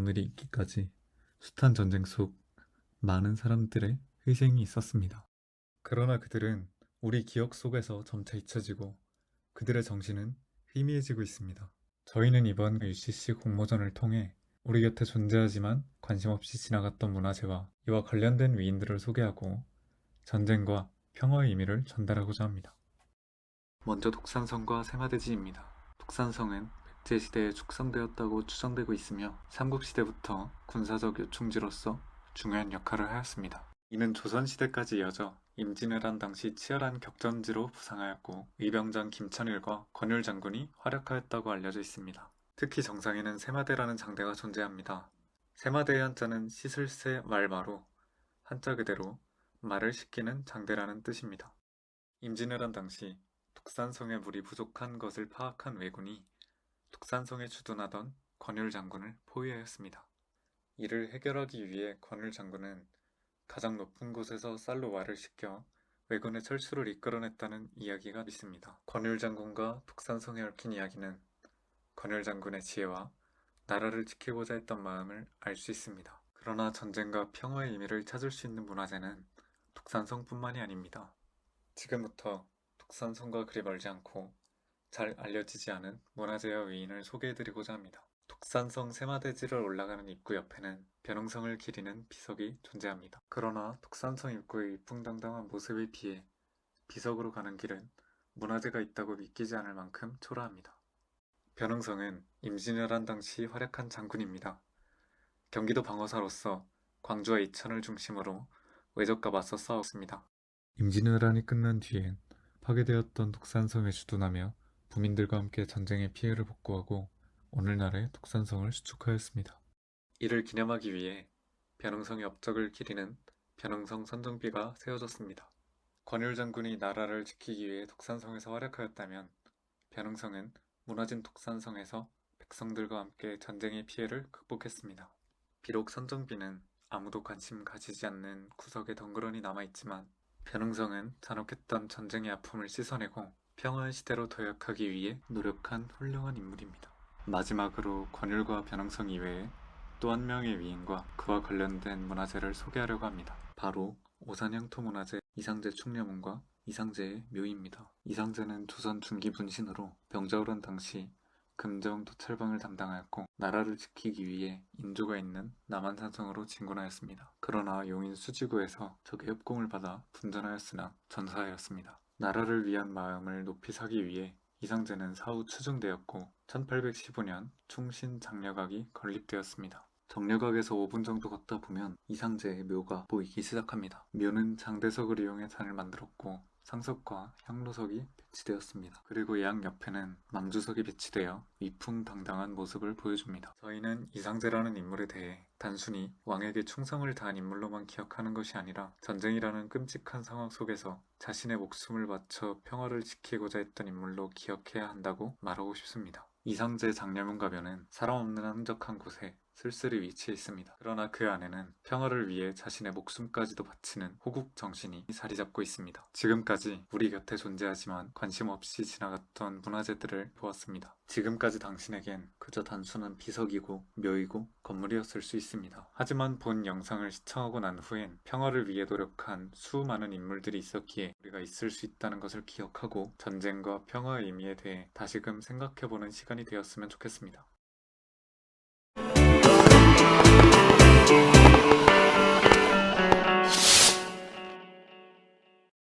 오늘이 있기까지 숱한 전쟁 속 많은 사람들의 희생이 있었습니다. 그러나 그들은 우리 기억 속에서 점차 잊혀지고 그들의 정신은 희미해지고 있습니다. 저희는 이번 UCC 공모전을 통해 우리 곁에 존재하지만 관심 없이 지나갔던 문화재와 이와 관련된 위인들을 소개하고 전쟁과 평화의 의미를 전달하고자 합니다. 먼저 독산성과 세마대지입니다. 독산성은 백제시대에 축성되었다고 추정되고 있으며 삼국시대부터 군사적 요충지로서 중요한 역할을 하였습니다. 이는 조선시대까지 이어져 임진왜란 당시 치열한 격전지로 부상하였고 의병장 김천일과 권율 장군이 활약하였다고 알려져 있습니다. 특히 정상에는 세마대라는 장대가 존재합니다. 세마대의 한자는 씻을새 말마로 한자 그대로 말을 씻기는 장대라는 뜻입니다. 임진왜란 당시 독산성에 물이 부족한 것을 파악한 왜군이 독산성에 주둔하던 권율 장군을 포위하였습니다. 이를 해결하기 위해 권율 장군은 가장 높은 곳에서 쌀로 말을 씻겨 왜군의 철수를 이끌어냈다는 이야기가 있습니다. 권율 장군과 독산성에 얽힌 이야기는 권율 장군의 지혜와 나라를 지키고자 했던 마음을 알 수 있습니다. 그러나 전쟁과 평화의 의미를 찾을 수 있는 문화재는 독산성뿐만이 아닙니다. 지금부터 독산성과 그리 멀지 않고 잘 알려지지 않은 문화재와 위인을 소개해드리고자 합니다. 독산성 세마대지를 올라가는 입구 옆에는 벼능성을 기리는 비석이 존재합니다. 그러나 독산성 입구의 위풍당당한 모습에 비해 비석으로 가는 길은 문화재가 있다고 믿기지 않을 만큼 초라합니다. 벼능성은 임진왜란 당시 활약한 장군입니다. 경기도 방어사로서 광주와 이천을 중심으로 외적과 맞서 싸웠습니다. 임진왜란이 끝난 뒤엔 파괴되었던 독산성에 주둔하며 부민들과 함께 전쟁의 피해를 복구하고 오늘날의 독산성을 수축하였습니다. 이를 기념하기 위해 벼능성의 업적을 기리는 벼능성 선정비가 세워졌습니다. 권율 장군이 나라를 지키기 위해 독산성에서 활약하였다면 벼능성은 무너진 독산성에서 백성들과 함께 전쟁의 피해를 극복했습니다. 비록 선정비는 아무도 관심 가지지 않는 구석에 덩그러니 남아있지만 벼능성은 잔혹했던 전쟁의 아픔을 씻어내고 평화의 시대로 도약하기 위해 노력한 훌륭한 인물입니다. 마지막으로 권율과 벼능성 이외에 또 한 명의 위인과 그와 관련된 문화재를 소개하려고 합니다. 바로 오산향토 문화재 이상제 충녀문과 이상제의 묘입니다. 이상제는 조선 중기 분신으로 병자호란 당시 금정 도찰방을 담당하였고 나라를 지키기 위해 인조가 있는 남한산성으로 진군하였습니다. 그러나 용인 수지구에서 적의 협공을 받아 분전하였으나 전사하였습니다. 나라를 위한 마음을 높이 사기 위해 이상제는 사후 추증되었고 1815년 충신 장려각이 건립되었습니다. 정려각에서 5분 정도 걷다 보면 이상제의 묘가 보이기 시작합니다. 묘는 장대석을 이용해 잔을 만들었고 상석과 향로석이 배치되었습니다. 그리고 양 옆에는 망주석이 배치되어 위풍당당한 모습을 보여줍니다. 저희는 이상제라는 인물에 대해 단순히 왕에게 충성을 다한 인물로만 기억하는 것이 아니라 전쟁이라는 끔찍한 상황 속에서 자신의 목숨을 바쳐 평화를 지키고자 했던 인물로 기억해야 한다고 말하고 싶습니다. 이상제 장려문가변은 사람 없는 한적한 곳에 쓸쓸히 위치해 있습니다. 그러나 그 안에는 평화를 위해 자신의 목숨까지도 바치는 호국 정신이 자리 잡고 있습니다. 지금까지 우리 곁에 존재하지만 관심 없이 지나갔던 문화재들을 보았습니다. 지금까지 당신에겐 그저 단순한 비석이고 묘이고 건물이었을 수 있습니다. 하지만 본 영상을 시청하고 난 후엔 평화를 위해 노력한 수많은 인물들이 있었기에 우리가 있을 수 있다는 것을 기억하고 전쟁과 평화의 의미에 대해 다시금 생각해보는 시간이 되었으면 좋겠습니다.